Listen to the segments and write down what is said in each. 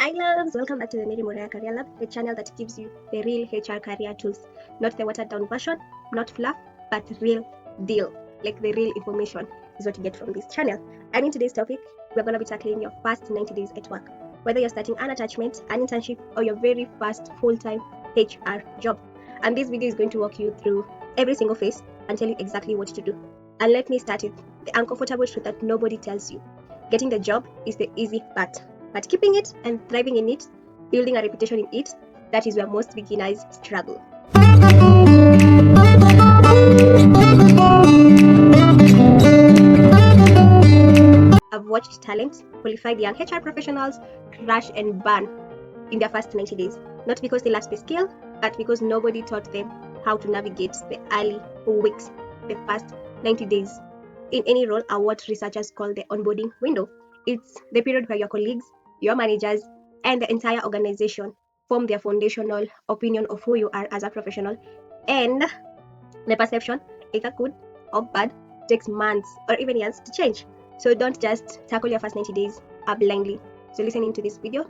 Hi loves, welcome back to the Muraya Career Lab, the channel that gives you the real HR career tools, not the watered down version, not fluff, but real deal, like the real information is what you get from this channel. And in today's topic, we're going to be tackling your first 90 days at work, whether you're starting an attachment, an internship, or your very first full-time HR job. And this video is going to walk you through every single phase and tell you exactly what to do. And let me start with the uncomfortable truth that nobody tells you. Getting the job is the easy part, but keeping it and thriving in it, building a reputation in it, that is where most beginners struggle. I've watched talent, qualified young HR professionals crash and burn in their first 90 days, not because they lacked the skill, but because nobody taught them how to navigate the early weeks, the first 90 days in any role are what researchers call the onboarding window. It's the period where your colleagues, your managers, and the entire organization form their foundational opinion of who you are as a professional, and the perception, either good or bad, takes months or even years to change. So don't just tackle your first 90 days blindly. So listen into this video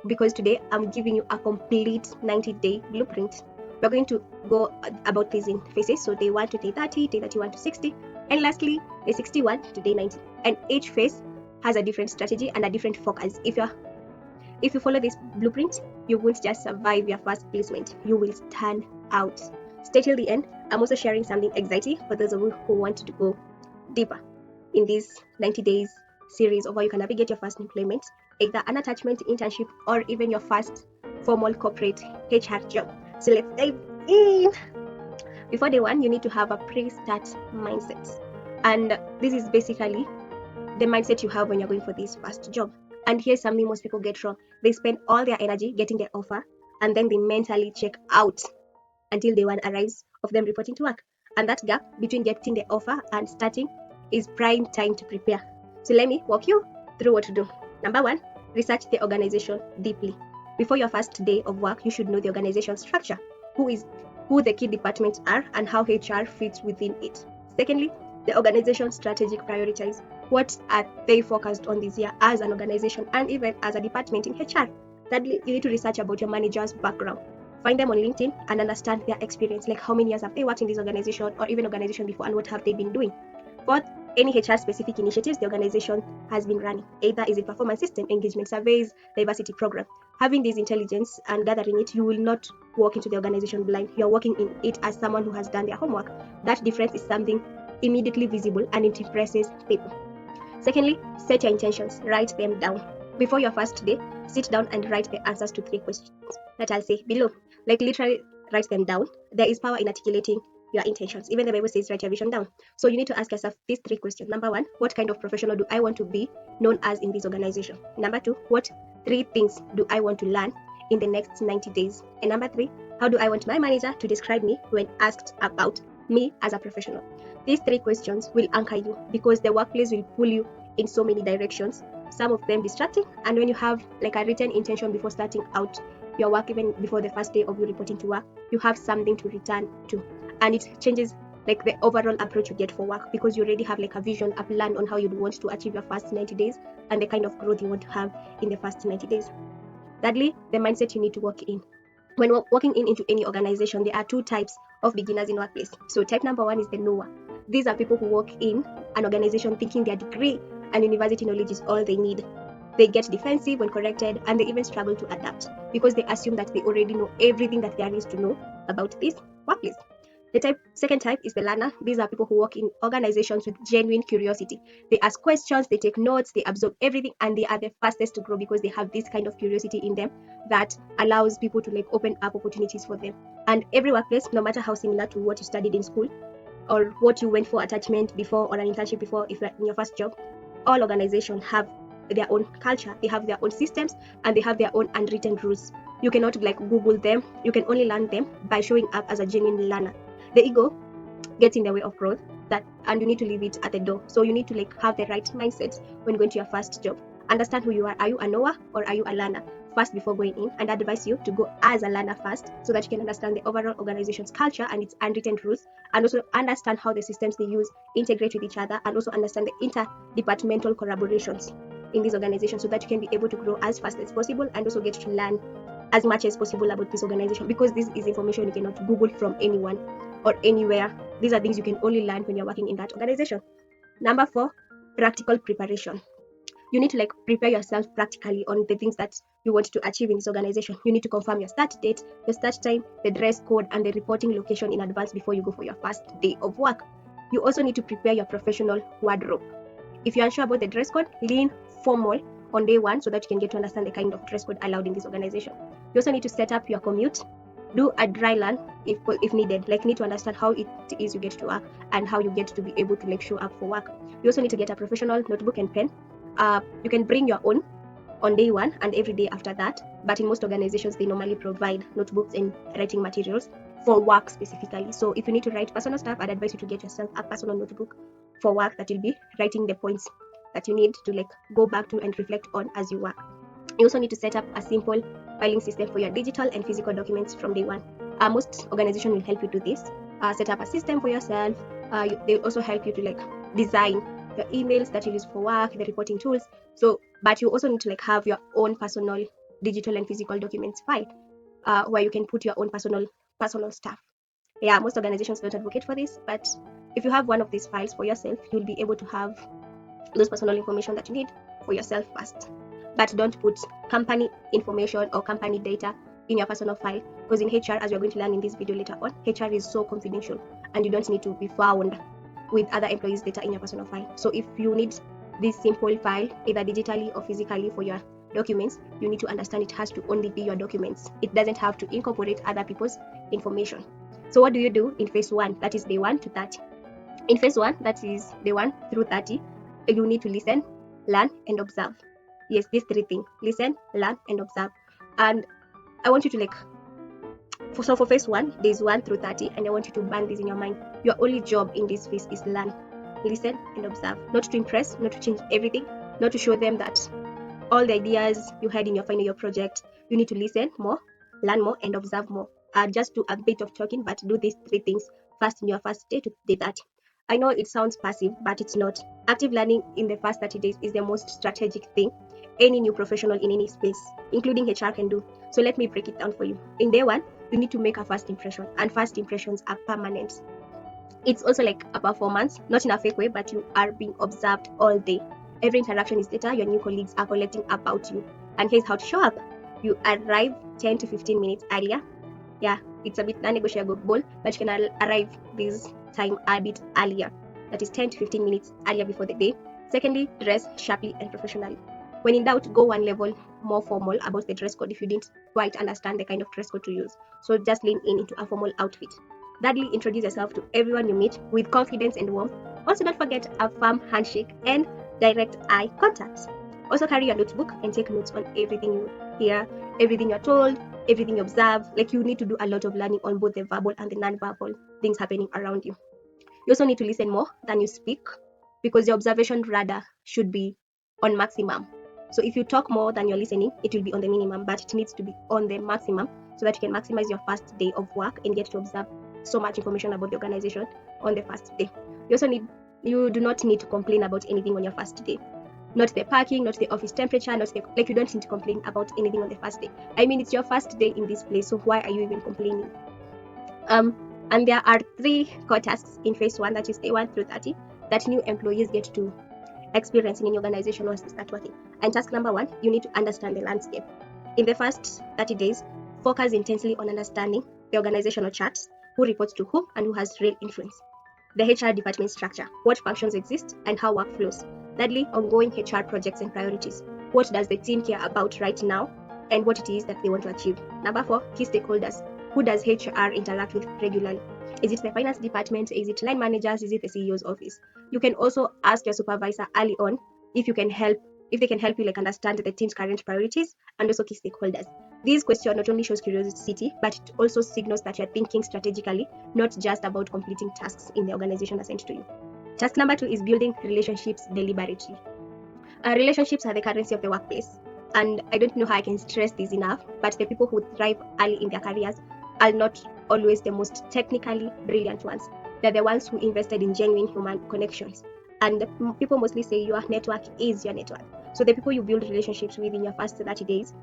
because today I'm giving you a complete 90-day blueprint. We're going to go about this in phases. So day 1 to day 30, day 31 to 60, and lastly day 61 to day 90. And each phase has a different strategy and a different focus. If you follow this blueprint, you won't just survive your first placement, you will stand out. Stay till the end. I'm also sharing something exciting for those of you who want to go deeper in this 90 days series of how you can navigate your first employment, either an attachment, internship, or even your first formal corporate HR job. So let's dive in. Before day 1, you need to have a pre-start mindset. And this is basically the mindset you have when you're going for this first job. And here's something most people get wrong. They spend all their energy getting the offer, and then they mentally check out until day 1 arrives of them reporting to work. And that gap between getting the offer and starting is prime time to prepare. So let me walk you through what to do. Number 1, research the organization deeply. Before your first day of work, you should know the organization structure, who the key departments are, and how HR fits within it. Secondly, the organization strategic priorities. What are they focused on this year as an organization and even as a department in HR? Thirdly, you need to research about your manager's background. Find them on LinkedIn and understand their experience, like how many years have they worked in this organization or even organization before, and what have they been doing. Fourth, any HR specific initiatives the organization has been running, either is it performance system, engagement surveys, diversity program. Having this intelligence and gathering it, you will not walk into the organization blind. You're working in it as someone who has done their homework. That difference is something immediately visible and it impresses people. Secondly, set your intentions, write them down. Before your first day, sit down and write the answers to 3 questions that I'll say below. Like literally write them down. There is power in articulating your intentions. Even the Bible says write your vision down. So you need to ask yourself these 3 questions. Number 1, what kind of professional do I want to be known as in this organization? Number 2, what 3 things do I want to learn in the next 90 days? And number 3, how do I want my manager to describe me when asked about me as a professional? These 3 questions will anchor you because the workplace will pull you in so many directions, some of them distracting. And when you have like a written intention before starting out your work, even before the first day of you reporting to work, you have something to return to, and it changes like the overall approach you get for work because you already have like a vision, a plan on how you want to achieve your first 90 days and the kind of growth you want to have in the first 90 days. Thirdly, the mindset you need to work in. When walking into any organization, there are 2 types of beginners in workplace. So type number 1 is the knower. These are people who walk in an organization thinking their degree and university knowledge is all they need. They get defensive when corrected, and they even struggle to adapt because they assume that they already know everything that there is to know about this workplace. The second type is the learner. These are people who work in organizations with genuine curiosity. They ask questions, they take notes, they absorb everything, and they are the fastest to grow because they have this kind of curiosity in them that allows people to like open up opportunities for them. And every workplace, no matter how similar to what you studied in school or what you went for attachment before or an internship before, if you're in your first job, all organizations have their own culture, they have their own systems, and they have their own unwritten rules. You cannot like Google them. You can only learn them by showing up as a genuine learner. The ego gets in the way of growth, and you need to leave it at the door. So you need to like have the right mindset when going to your first job. Understand who you are. Are you a knower or are you a learner? First, before going in, and I advise you to go as a learner first so that you can understand the overall organization's culture and its unwritten rules, and also understand how the systems they use integrate with each other, and also understand the interdepartmental collaborations. in this organization so that you can be able to grow as fast as possible and also get to learn as much as possible about this organization, because this is information you cannot Google from anyone or anywhere. These are things you can only learn when you're working in that organization. Number 4, practical preparation. You need to prepare yourself practically on the things that you want to achieve in this organization. You need to confirm your start date, your start time, the dress code, and the reporting location in advance before you go for your first day of work. You also need to prepare your professional wardrobe. If you're unsure about the dress code, lean formal on day 1 so that you can get to understand the kind of dress code allowed in this organization. You also need to set up your commute, do a dry run if needed. Need to understand how it is you get to work and how you get to be able to show up for work. You also need to get a professional notebook and pen. You can bring your own on day 1 and every day after that, but in most organizations they normally provide notebooks and writing materials for work specifically. So if you need to write personal stuff, I'd advise you to get yourself a personal notebook for work that you'll be writing the points that you need to go back to and reflect on as you work. You also need to set up a simple filing system for your digital and physical documents from day 1. Most organizations will help you do this. Set up a system for yourself. They will also help you to design your emails that you use for work, the reporting tools. But you also need to have your own personal digital and physical documents file, where you can put your own personal stuff. Yeah, most organizations don't advocate for this, but if you have one of these files for yourself, you'll be able to have those personal information that you need for yourself first. But don't put company information or company data in your personal file, because in HR, as we're going to learn in this video later on, HR is so confidential and you don't need to be found with other employees' data in your personal file. So if you need this simple file, either digitally or physically, for your documents, you need to understand it has to only be your documents. It doesn't have to incorporate other people's information. So what do you do in phase 1? That is day 1 to 30. In phase 1, that is day 1 through 30, you need to listen, learn, and observe. Yes, these 3 things: listen, learn, and observe. And I want you to for phase 1, days 1 through 30, and I want you to burn this in your mind. Your only job in this phase is learn, listen, and observe. Not to impress, not to change everything, not to show them that all the ideas you had in your final year project. You need to listen more, learn more, and observe more. Just do a bit of talking, but do these 3 things first in your first day to day 30. I know it sounds passive, but it's not. Active learning in the first 30 days is the most strategic thing any new professional in any space, including HR, can do. So let me break it down for you. In day 1, you need to make a first impression, and first impressions are permanent. It's also like a performance, not in a fake way, but you are being observed all day. Every interaction is data your new colleagues are collecting about you. And here's how to show up. You arrive 10 to 15 minutes earlier. Yeah, it's a bit non-negotiable, but you can arrive this time a bit earlier. That is 10 to 15 minutes earlier before the day. Secondly, dress sharply and professionally. When in doubt, go one level more formal about the dress code if you didn't quite understand the kind of dress code to use. So just lean into a formal outfit. Thirdly, introduce yourself to everyone you meet with confidence and warmth. Also, don't forget a firm handshake and direct eye contact. Also, carry your notebook and take notes on everything you hear, everything you're told, everything you observe. You need to do a lot of learning on both the verbal and the non-verbal things happening around you. You also need to listen more than you speak, because your observation radar should be on maximum. So if you talk more than you're listening, it will be on the minimum, but it needs to be on the maximum so that you can maximize your first day of work and get to observe so much information about the organization on the first day. You do not need to complain about anything on your first day. Not the parking, not the office temperature, you don't need to complain about anything on the first day. I mean, it's your first day in this place, so why are you even complaining? And there are 3 core tasks in phase 1, that is day 1 through 30, that new employees get to experience in an organization once they start working. And task number 1, you need to understand the landscape. In the first 30 days, focus intensely on understanding the organizational charts, who reports to who and who has real influence, the HR department structure, what functions exist and how work flows. Thirdly, ongoing HR projects and priorities. What does the team care about right now and what it is that they want to achieve. Number 4, key stakeholders. Who does HR interact with regularly? Is it the finance department? Is it line managers? Is it the CEO's office? You can also ask your supervisor early on if they can help you understand the team's current priorities and also key stakeholders. This question not only shows curiosity, but it also signals that you're thinking strategically, not just about completing tasks in the organization assigned to you. Task number 2 is building relationships deliberately. Relationships are the currency of the workplace, and I don't know how I can stress this enough, but the people who thrive early in their careers are not always the most technically brilliant ones. They're the ones who invested in genuine human connections. And people mostly say your network is your network. So the people you build relationships with in your first 30 days,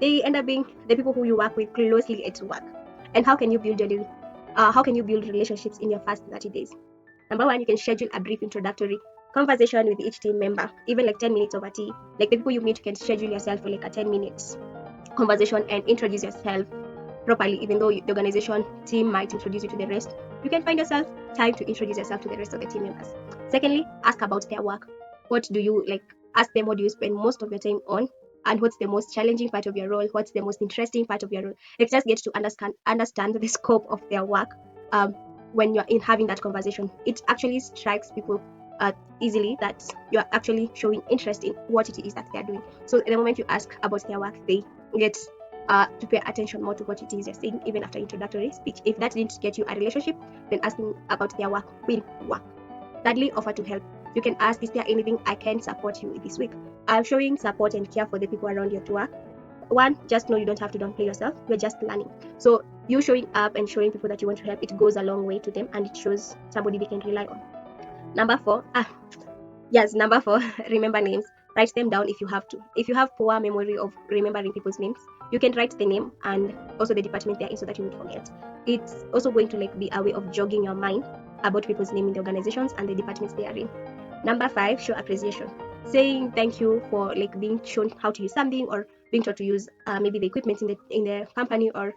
they end up being the people who you work with closely at work. And how can you build relationships in your first 30 days? Number one, you can schedule a brief introductory conversation with each team member, even like 10 minutes over tea. Like the people you meet, you can schedule yourself for like a 10 minutes conversation and introduce yourself properly. Even though the organization team might introduce you to the rest, you can find yourself time to introduce yourself to the rest of the team members. Secondly, ask about their work. What do you like? Ask them what do you spend most of your time on, and what's the most challenging part of your role, what's the most interesting part of your role. Let's just get to understand the scope of their work. When you're in having that conversation, it actually strikes people easily that you're actually showing interest in what it is that they're doing. So the moment you ask about their work, they get to pay attention more to what it is you're saying, even after introductory speech. If that didn't get you a relationship, then asking about their work will work. Thirdly, offer to help. You can ask, is there anything I can support you with this week? I'm showing support and care for the people around you to work. One, just know you don't have to downplay yourself. You're just learning. So you showing up and showing people that you want to help, it goes a long way to them, and it shows somebody they can rely on. Number four, remember names. Write them down if you have to. If you have poor memory of remembering people's names, you can write the name and also the department they're in so that you won't forget. It's also going to like be a way of jogging your mind about people's name in the organizations and the departments they are in. Number five, show appreciation. Saying thank you for like being shown how to use something, or being taught to use maybe the equipment in the company, or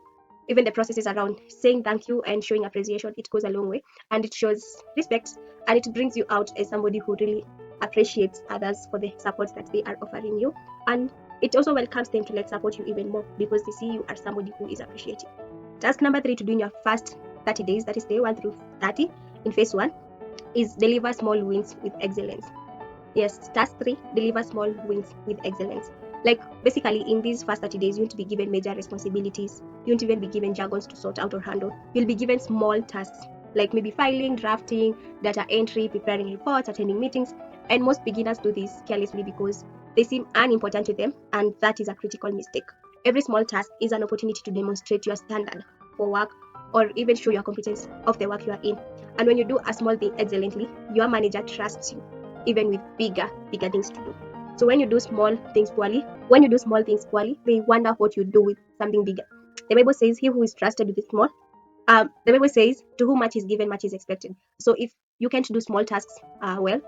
even the processes around. Saying thank you and showing appreciation, it goes a long way, and it shows respect, and it brings you out as somebody who really appreciates others for the support that they are offering you, and it also welcomes them to like support you even more because they see you as somebody who is appreciative. Task number 3 to do in your first 30 days, that is day 1 through 30 in phase 1, is deliver small wins with excellence. Yes, task 3, deliver small wins with excellence. Like basically in these first 30 days, you won't be given major responsibilities. You won't even be given jargons to sort out or handle. You'll be given small tasks like maybe filing, drafting, data entry, preparing reports, attending meetings. And most beginners do this carelessly because they seem unimportant to them, and that is a critical mistake. Every small task is an opportunity to demonstrate your standard for work, or even show your competence of the work you are in. And when you do a small thing excellently, your manager trusts you, even with bigger things to do. So when you do small things poorly, they wonder what you do with something bigger. The Bible says, "He who is trusted with the small," the Bible says, "To whom much is given, much is expected." So if you can't do small tasks well,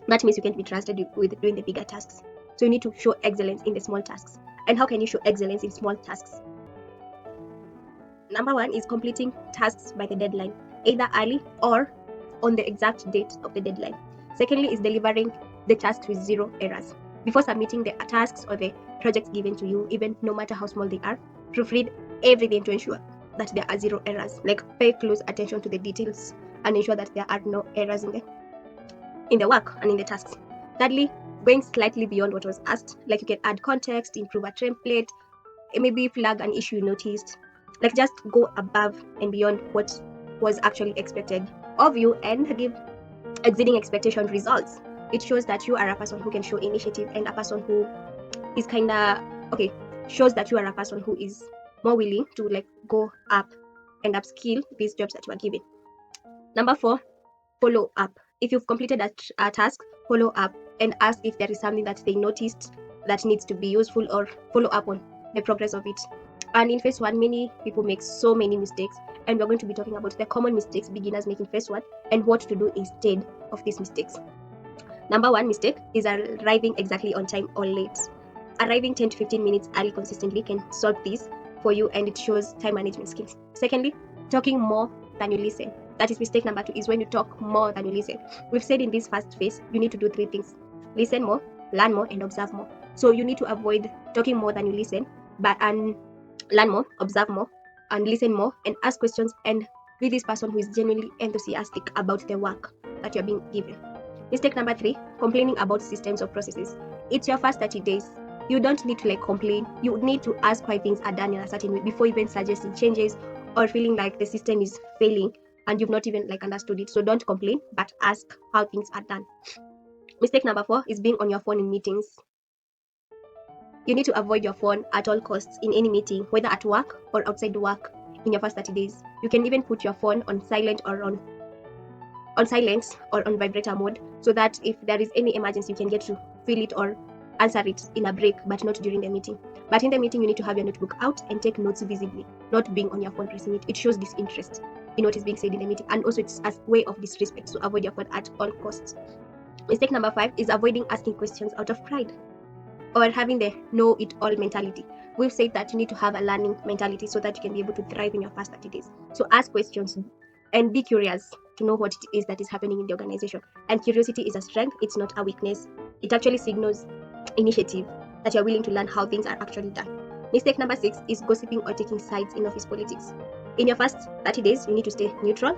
that means you can't be trusted with doing the bigger tasks. So you need to show excellence in the small tasks. And how can you show excellence in small tasks? Number 1 is completing tasks by the deadline, either early or on the exact date of the deadline. Secondly is delivering the tasks with 0 errors. Before submitting the tasks or the projects given to you, even no matter how small they are, proofread everything to ensure that there are 0 errors. Like pay close attention to the details and ensure that there are no errors in the work and in the tasks. Thirdly, going slightly beyond what was asked, like you can add context, improve a template, maybe flag an issue you noticed. Like just go above and beyond what was actually expected of you and give exceeding expectation results. It shows that you are a person who can show initiative, and a person who is shows that you are a person who is more willing to like go up and upskill these jobs that you are given. Number 4, follow up. If you've completed a task, follow up and ask if there is something that they noticed that needs to be useful, or follow up on the progress of it. And in phase 1, many people make so many mistakes, and we're going to be talking about the common mistakes beginners make in phase 1 and what to do instead of these mistakes. Number 1 mistake is arriving exactly on time or late. Arriving 10 to 15 minutes early consistently can solve this for you, and it shows time management skills. Secondly, talking more than you listen. That is mistake number 2, is when you talk more than you listen. We've said in this first phase, you need to do 3 things: listen more, learn more, and observe more. So you need to avoid talking more than you listen, and learn more, observe more, and listen more, and ask questions, and be this person who is genuinely enthusiastic about the work that you're being given. Mistake number 3, complaining about systems or processes. It's your first 30 days. You don't need to like complain. You need to ask why things are done in a certain way before even suggesting changes or feeling like the system is failing and you've not even like understood it. So don't complain, but ask how things are done. Mistake number 4 is being on your phone in meetings. You need to avoid your phone at all costs in any meeting, whether at work or outside work in your first 30 days. You can even put your phone on silent or on silence or on vibrator mode, so that if there is any emergency, you can get to feel it or answer it in a break, but not during the meeting. But in the meeting, you need to have your notebook out and take notes visibly, not being on your phone pressing it. It shows disinterest in what is being said in the meeting, and also it's a way of disrespect, so avoid your phone at all costs. Mistake number 5 is avoiding asking questions out of pride or having the know it all mentality. We've said that you need to have a learning mentality so that you can be able to thrive in your first 30 days. So ask questions and be curious to know what it is that is happening in the organization. And curiosity is a strength, it's not a weakness. It actually signals initiative, that you're willing to learn how things are actually done. Mistake number 6 is gossiping or taking sides in office politics. In your first 30 days, you need to stay neutral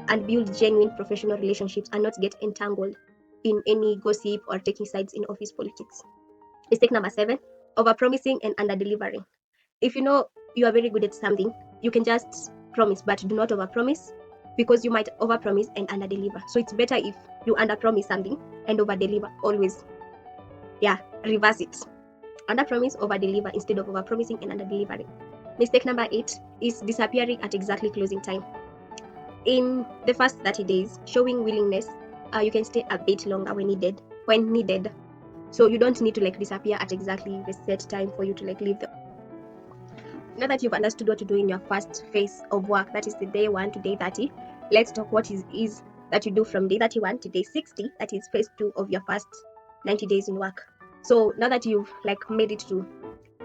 and build genuine professional relationships and not get entangled in any gossip or taking sides in office politics. Mistake number 7, overpromising and under-delivering. If you know you are very good at something, you can just promise, but do not overpromise, because you might overpromise and under-deliver. So it's better if you under-promise something and over-deliver always. Yeah, reverse it. Under-promise, over-deliver instead of overpromising and under-delivering. Mistake number 8 is disappearing at exactly closing time. In the first 30 days, showing willingness, you can stay a bit longer when needed. So you don't need to disappear at exactly the set time for you to leave the. Now that you've understood what to do in your first phase of work, that is the day 1 to day 30, let's talk what is that you do from day 31 to day 60, that is phase 2 of your first 90 days in work. So now that you've made it to,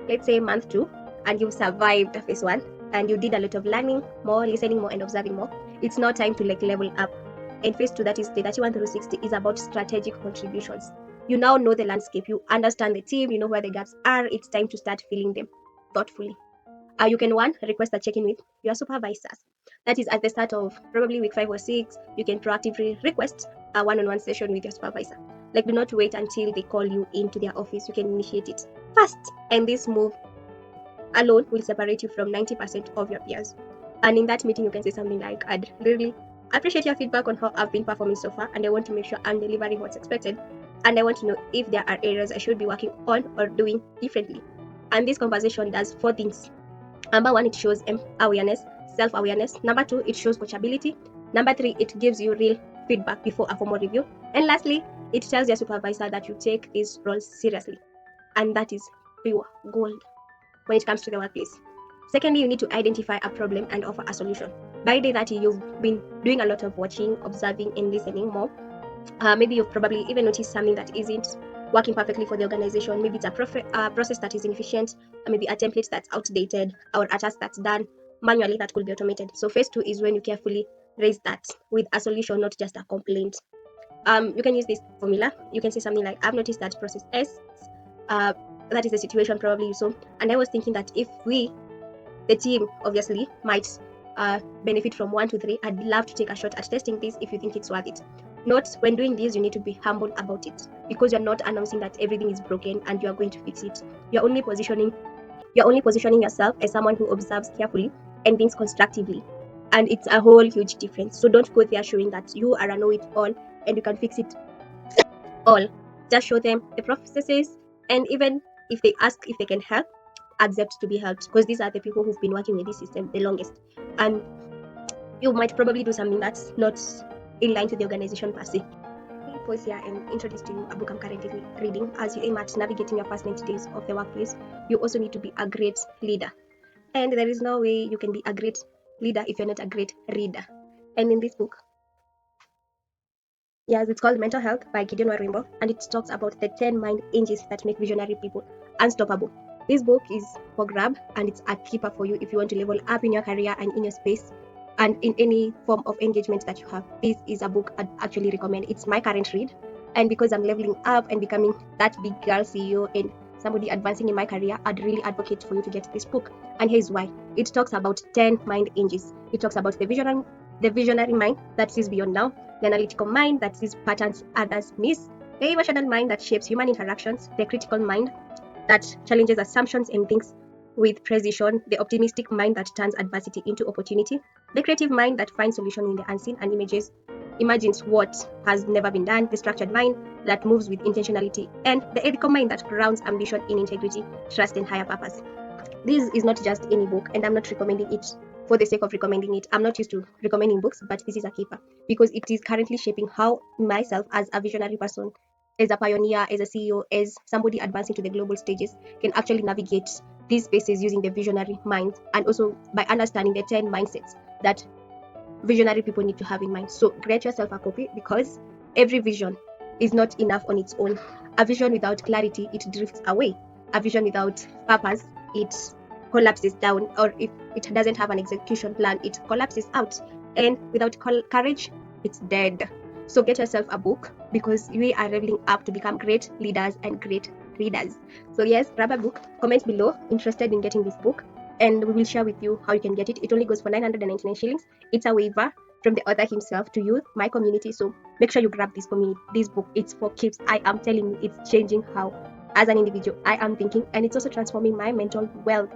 let's say, month 2, and you've survived phase 1, and you did a lot of learning more, listening more, and observing more, it's now time to level up. And phase 2, that is day 31 through 60, is about strategic contributions. You now know the landscape, you understand the team, you know where the gaps are. It's time to start filling them thoughtfully. You can request a check-in with your supervisors. That is at the start of probably week 5 or 6. You can proactively request a one-on-one session with your supervisor. Do not wait until they call you into their office. You can initiate it fast, and this move alone will separate you from 90% of your peers. And in that meeting, you can say something like, I'd really appreciate your feedback on how I've been performing so far, and I want to make sure I'm delivering what's expected, and I want to know if there are areas I should be working on or doing differently. And this conversation does 4 things. Number 1, it shows awareness, self-awareness. Number 2, it shows coachability. Number 3, it gives you real feedback before a formal review. And lastly, it tells your supervisor that you take this role seriously. And that is pure gold when it comes to the workplace. Secondly, you need to identify a problem and offer a solution. By day 30, you've been doing a lot of watching, observing, and listening more. Maybe you've probably even noticed something that isn't working perfectly for the organization. Maybe it's a process that is inefficient, maybe a template that's outdated, or a task that's done manually that could be automated. So phase 2 is when you carefully raise that with a solution, not just a complaint. You can use this formula. You can say something like, I've noticed that process S, that is the situation probably you saw, and I was thinking that if we, the team, obviously might benefit from 1 to 3, I'd love to take a shot at testing this if you think it's worth it. Note, when doing this, you need to be humble about it, because you're not announcing that everything is broken and you are going to fix it. You're only positioning yourself as someone who observes carefully and thinks constructively, and it's a whole huge difference. So don't go there showing that you are a know-it-all and you can fix it all. Just show them the processes, and even if they ask if they can help, accept to be helped, because these are the people who've been working with this system the longest, and you might probably do something that's not in line to the organization per se. Let me pause here and introduce to you a book I'm currently reading. As you aim at navigating your first 90 days of the workplace, you also need to be a great leader. And there is no way you can be a great leader if you're not a great reader. And in this book, yes, it's called Mental Health by Gideon Warimbo, and it talks about the 10 mind engines that make visionary people unstoppable. This book is for grab, and it's a keeper for you if you want to level up in your career and in your space and in any form of engagement that you have. This is a book I'd actually recommend. It's my current read, and because I'm leveling up and becoming that big girl CEO and somebody advancing in my career, I'd really advocate for you to get this book. And here's why. It talks about 10 mind engines. It talks about the visionary mind that sees beyond now, the analytical mind that sees patterns others miss, the emotional mind that shapes human interactions, the critical mind that challenges assumptions and thinks with precision, the optimistic mind that turns adversity into opportunity, the creative mind that finds solution in the unseen and imagines what has never been done, the structured mind that moves with intentionality, and the ethical mind that grounds ambition in integrity, trust, and higher purpose. This is not just any book, and I'm not recommending it for the sake of recommending it. I'm not used to recommending books, but this is a keeper because it is currently shaping how myself as a visionary person as a pioneer, as a CEO, as somebody advancing to the global stages, can actually navigate these spaces using the visionary mind, and also by understanding the 10 mindsets that visionary people need to have in mind. So create yourself a copy, because every vision is not enough on its own. A vision without clarity, it drifts away. A vision without purpose, it collapses down, or if it doesn't have an execution plan, it collapses out. And without courage, it's dead. So get yourself a book, because we are leveling up to become great leaders and great readers. So yes, grab a book, comment below interested in getting this book, and we will share with you how you can get it. It only goes for 999 shillings. It's a waiver from the author himself to you, my community. So make sure you grab this for me. This book, it's for keeps. I am telling you, it's changing how, as an individual, I am thinking, and it's also transforming my mental wealth.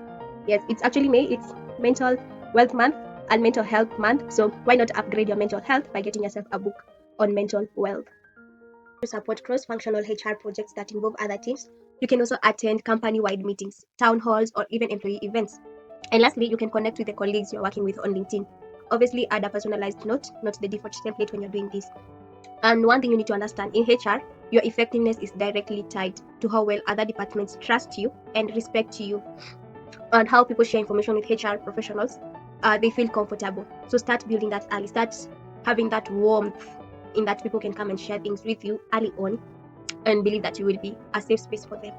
Yes, it's actually May. It's Mental Wealth Month and Mental Health Month. So why not upgrade your mental health by getting yourself a book on mental wealth? To support cross-functional HR projects that involve other teams, you can also attend company-wide meetings, town halls, or even employee events. And lastly, you can connect with the colleagues you're working with on LinkedIn. Obviously, add a personalized note, not the default template when you're doing this. And one thing you need to understand, in HR, your effectiveness is directly tied to how well other departments trust you and respect you, and how people share information with HR professionals. They feel comfortable. So start building that early. Start having that warmth in that people can come and share things with you early on, and believe that you will be a safe space for them.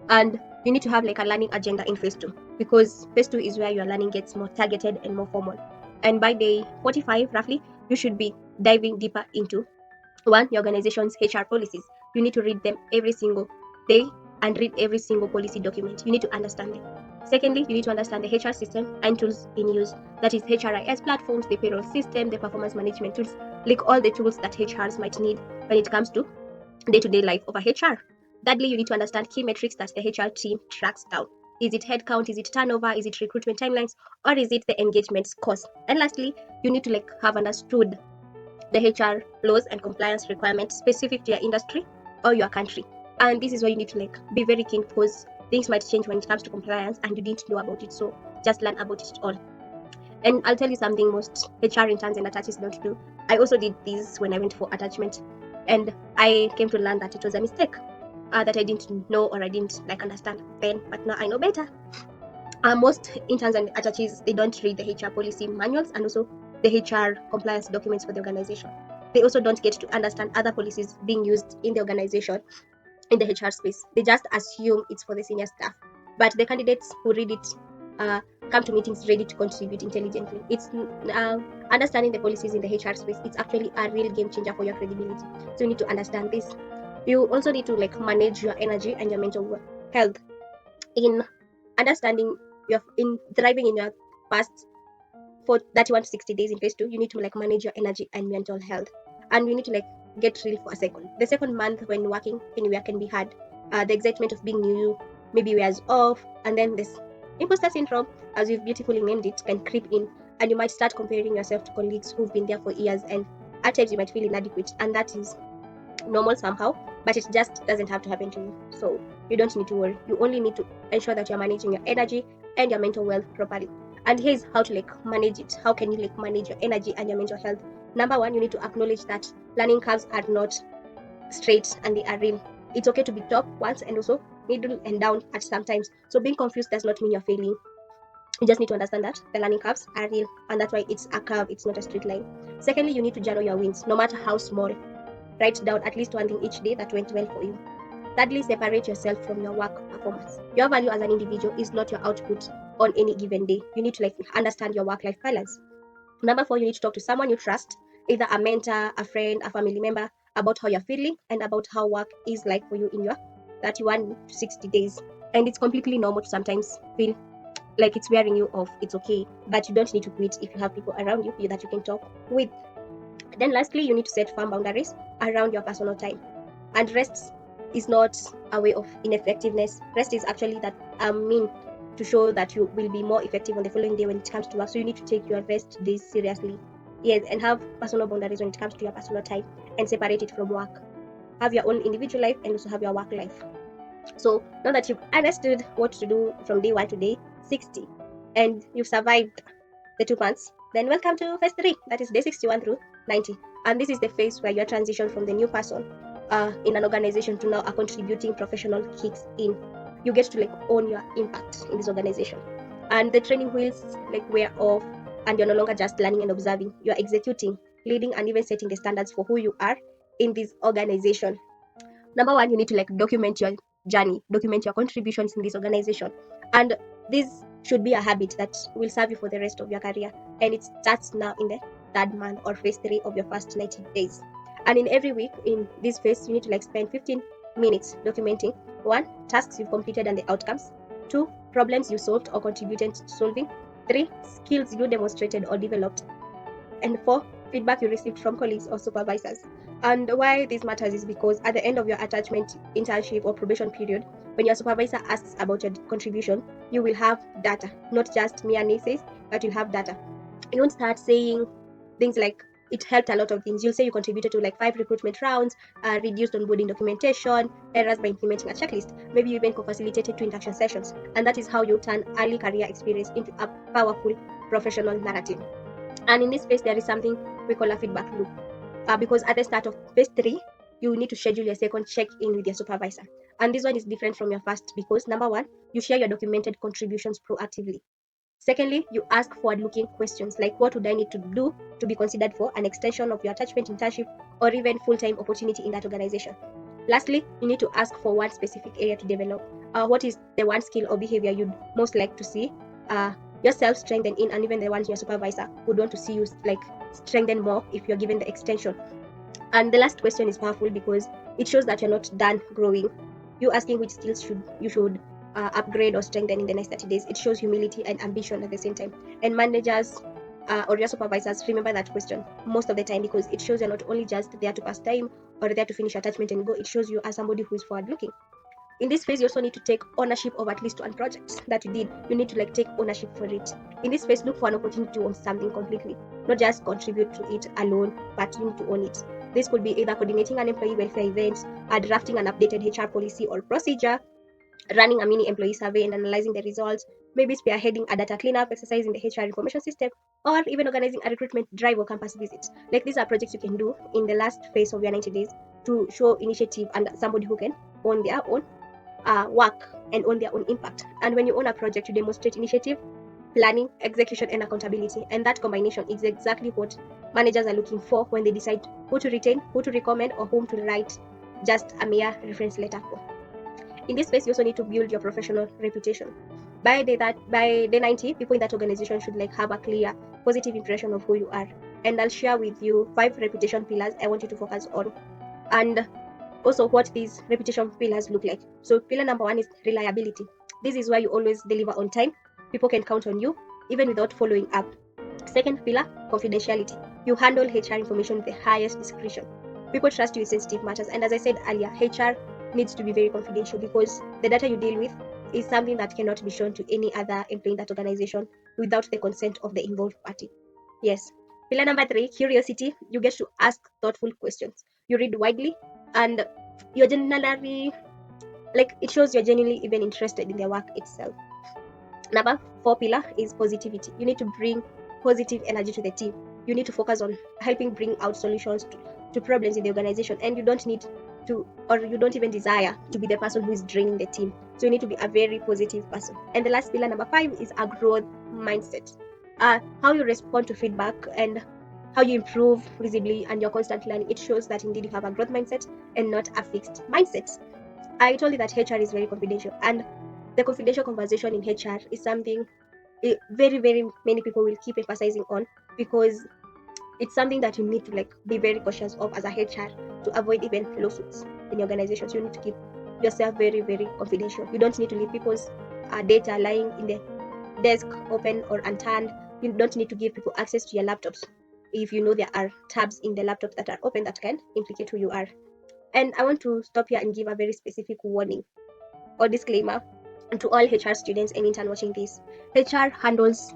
And you need to have like a learning agenda in phase 2, because phase 2 is where your learning gets more targeted and more formal. And by day 45 roughly, you should be diving deeper into one, your organization's HR policies. You need to read them every single day and read every single policy document. You need to understand them. Secondly, you need to understand the HR system and tools in use. That is HRIS platforms, the payroll system, the performance management tools, like all the tools that HRs might need when it comes to day-to-day life of a HR. Thirdly, you need to understand key metrics that the HR team tracks down. Is it headcount? Is it turnover? Is it recruitment timelines? Or is it the engagement scores? And lastly, you need to have understood the HR laws and compliance requirements specific to your industry or your country. And this is why you need to be very keen, because things might change when it comes to compliance and you didn't know about it. So just learn about it all. And I'll tell you something most HR interns and attaches don't do. I also did this when I went for attachment, and I came to learn that it was a mistake, that I didn't know or I didn't understand then, but now I know better. Most interns and attaches, they don't read the HR policy manuals and also the HR compliance documents for the organization. They also don't get to understand other policies being used in the organization in the HR space. They just assume it's for the senior staff. But the candidates who read it come to meetings ready to contribute intelligently. It's understanding the policies in the HR space. It's actually a real game changer for your credibility. So you need to understand this. You also need to manage your energy and your mental health in understanding in thriving in your past for 31 to 60 days in phase 2. You need to manage your energy and mental health, and you need to get real for a second. The second month when working anywhere can be hard. The excitement of being new maybe wears off, and then this imposter syndrome, as you've beautifully named it, can creep in, and you might start comparing yourself to colleagues who've been there for years, and at times you might feel inadequate, and that is normal somehow, but it just doesn't have to happen to you. So you don't need to worry. You only need to ensure that you're managing your energy and your mental wealth properly. And here's how to manage it. How can you manage your energy and your mental health? Number one, you need to acknowledge that learning curves are not straight and they are real. It's okay to be top once and also middle and down at sometimes. So being confused does not mean you're failing. You just need to understand that the learning curves are real, and that's why it's a curve, it's not a straight line. Secondly, you need to journal your wins, no matter how small. Write down at least one thing each day that went well for you. Thirdly, separate yourself from your work performance. Your value as an individual is not your output on any given day. You need to understand your work-life balance. Number four, you need to talk to someone you trust, either a mentor, a friend, a family member, about how you're feeling and about how work is like for you in your 31 to 60 days. And it's completely normal to sometimes feel like it's wearing you off. It's okay, but you don't need to quit if you have people around you that you can talk with. Then lastly, you need to set firm boundaries around your personal time. And rest is not a way of ineffectiveness. Rest is actually that mean to show that you will be more effective on the following day when it comes to work. So you need to take your rest days seriously. Yes, and have personal boundaries when it comes to your personal time and separate it from work. Have your own individual life and also have your work life. So now that you've understood what to do from day 1 to day 60 and you've survived the 2 months, then welcome to phase 3, that is day 61 through 90. And this is the phase where you transition from the new person in an organization to now a contributing professional kicks in. You get to like own your impact in this organization, and the training wheels like wear off, and you're no longer just learning and observing. You're executing, leading, and even setting the standards for who you are in this organization. Number one, you need to like document your journey, document your contributions in this organization, and this should be a habit that will serve you for the rest of your career. And it starts now in the third month or phase 3 of your first 90 days. And in every week in this phase, you need to like spend 15 minutes documenting: one, tasks you've completed and the outcomes; two, problems you solved or contributed to solving; three, skills you demonstrated or developed; and four, feedback you received from colleagues or supervisors. And why this matters is because at the end of your attachment, internship, or probation period, when your supervisor asks about your contribution, you will have data, not just mere naysayers, but you'll have data. You won't start saying things like it helped a lot of things. You'll say you contributed to like 5 recruitment rounds, reduced onboarding documentation, errors by implementing a checklist. Maybe you even co-facilitated 2 induction sessions. And that is how you turn early career experience into a powerful professional narrative. And in this phase, there is something we call a feedback loop. Because at the start of phase 3, you need to schedule your second check-in with your supervisor. And this one is different from your first because number one, you share your documented contributions proactively. Secondly, you ask forward-looking questions like what would I need to do to be considered for an extension of your attachment internship or even full-time opportunity in that organization. Lastly, you need to ask for one specific area to develop. What is the one skill or behavior you'd most like to see yourself strengthen in, and even the ones your supervisor would want to see you like strengthen more if you're given the extension. And the last question is powerful because it shows that you're not done growing. You asking which skills you should upgrade or strengthen in the next 30 days. It shows humility and ambition at the same time. And managers or your supervisors remember that question most of the time because it shows you're not only just there to pass time or there to finish attachment and go. It shows you as somebody who is forward looking. In this phase, you also need to take ownership of at least one project that you did. You need to like take ownership for it. In this phase, look for an opportunity to own something completely, not just contribute to it alone, but you need to own it. This could be either coordinating an employee welfare event, drafting an updated HR policy or procedure, running a mini employee survey and analyzing the results, maybe spearheading a data cleanup exercise in the HR information system, or even organizing a recruitment drive or campus visit. Like these are projects you can do in the last phase of your 90 days to show initiative and somebody who can own their own work and own their own impact. And when you own a project, you demonstrate initiative, planning, execution, and accountability. And that combination is exactly what managers are looking for when they decide who to retain, who to recommend, or whom to write just a mere reference letter for. In this space, you also need to build your professional reputation. By day 90, people in that organization should like have a clear, positive impression of who you are. And I'll share with you 5 reputation pillars I want you to focus on, and also what these reputation pillars look like. So pillar number 1 is reliability. This is where you always deliver on time. People can count on you even without following up. Second pillar, confidentiality. You handle HR information with the highest discretion. People trust you with sensitive matters, and as I said earlier, HR needs to be very confidential because the data you deal with is something that cannot be shown to any other employee in that organization without the consent of the involved party. Yes. Pillar number 3, curiosity. You get to ask thoughtful questions. You read widely, and you're generally like it shows you're genuinely even interested in the work itself. Number 4 pillar is positivity. You need to bring positive energy to the team. You need to focus on helping bring out solutions to problems in the organization, and you don't need to, or you don't even desire to be the person who is draining the team. So you need to be a very positive person. And the last pillar, number 5, is a growth mindset. How you respond to feedback and how you improve visibly, and your constant learning. It shows that indeed you have a growth mindset and not a fixed mindset. I told you that HR is very confidential, and the confidential conversation in HR is something very, very many people will keep emphasizing on because it's something that you need to like be very cautious of as a HR to avoid even lawsuits in your organization. So you need to keep yourself very, very confidential. You don't need to leave people's data lying in the desk open or unturned. You don't need to give people access to your laptops if you know there are tabs in the laptops that are open that can implicate who you are. And I want to stop here and give a very specific warning or disclaimer to all HR students and intern watching this. HR handles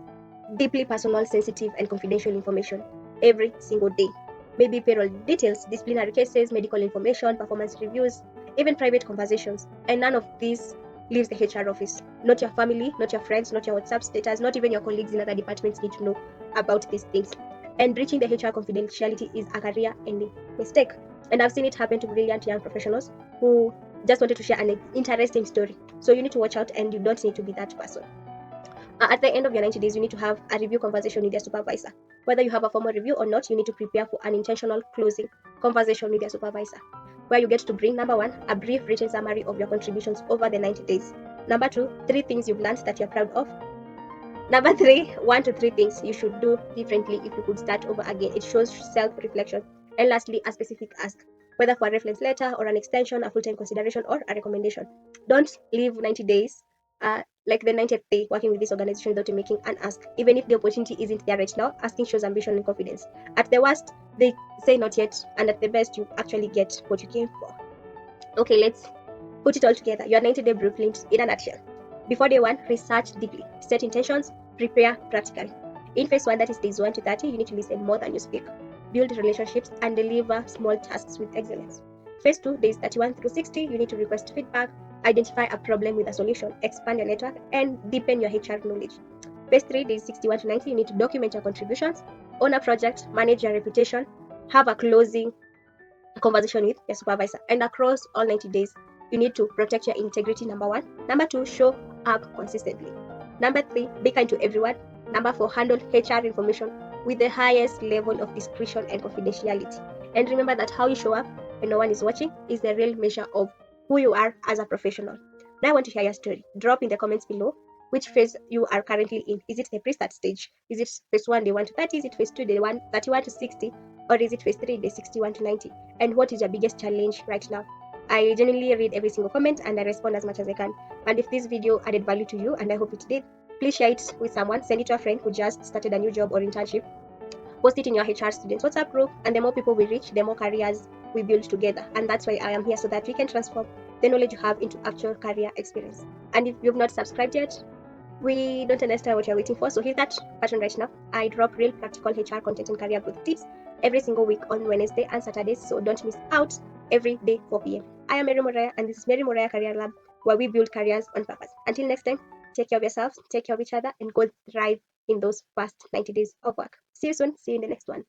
deeply personal, sensitive, and confidential information every single day. Maybe payroll details, disciplinary cases, medical information, performance reviews, even private conversations. And none of this leaves the HR office. Not your family, not your friends, not your WhatsApp status, not even your colleagues in other departments need to know about these things. And breaching the HR confidentiality is a career ending mistake. And I've seen it happen to brilliant young professionals who just wanted to share an interesting story. So you need to watch out, and you don't need to be that person. At the end of your 90 days, you need to have a review conversation with your supervisor. Whether you have a formal review or not, you need to prepare for an intentional closing conversation with your supervisor, where you get to bring number one, a brief written summary of your contributions over the 90 days. Number two, 3 things you've learned that you're proud of. Number three, 1 to 3 things you should do differently if you could start over again. It shows self-reflection. And lastly, a specific ask, whether for a reference letter or an extension, a full-time consideration, or a recommendation. Don't leave 90 days, like the 90th day, working with this organization without making an ask. Even if the opportunity isn't there right now, asking shows ambition and confidence. At the worst, they say not yet, and at the best, you actually get what you came for. Okay, let's put it all together. Your 90-day blueprint in a nutshell. Before day one, research deeply, set intentions, prepare practically. In phase one, that is days 1 to 30, you need to listen more than you speak, build relationships, and deliver small tasks with excellence. Phase 2, days 31 through 60, you need to request feedback, identify a problem with a solution, expand your network, and deepen your HR knowledge. Phase 3, days 61 to 90, you need to document your contributions, own a project, manage your reputation, have a closing conversation with your supervisor. And across all 90 days, you need to protect your integrity, number one. Number two, show up consistently. Number three, be kind to everyone. Number four, handle HR information with the highest level of discretion and confidentiality. And remember that how you show up when no one is watching is the real measure of who you are as a professional. Now I want to hear your story. Drop in the comments below which phase you are currently in. Is it the pre-start stage? Is it phase 1, day 1 to 30? Is it phase 2, day 1, 31 to 60? Or is it phase 3, day 61 to 90? And what is your biggest challenge right now? I genuinely read every single comment and I respond as much as I can. And if this video added value to you, and I hope it did, please share it with someone. Send it to a friend who just started a new job or internship. Post it in your HR students WhatsApp group. And the more people we reach, the more careers we build together. And that's why I am here, so that we can transform the knowledge you have into actual career experience. And if you've not subscribed yet, we don't understand what you're waiting for, so hit that button right now. I drop real practical HR content and career growth tips every single week on Wednesday and Saturdays, so don't miss out. Every day 4 p.m. I am Mary Muraya, and this is Mary Muraya Career Lab, where we build careers on purpose. Until next time, take care of yourselves, take care of each other, and go thrive in those first 90 days of work. See you soon. See you in the next one.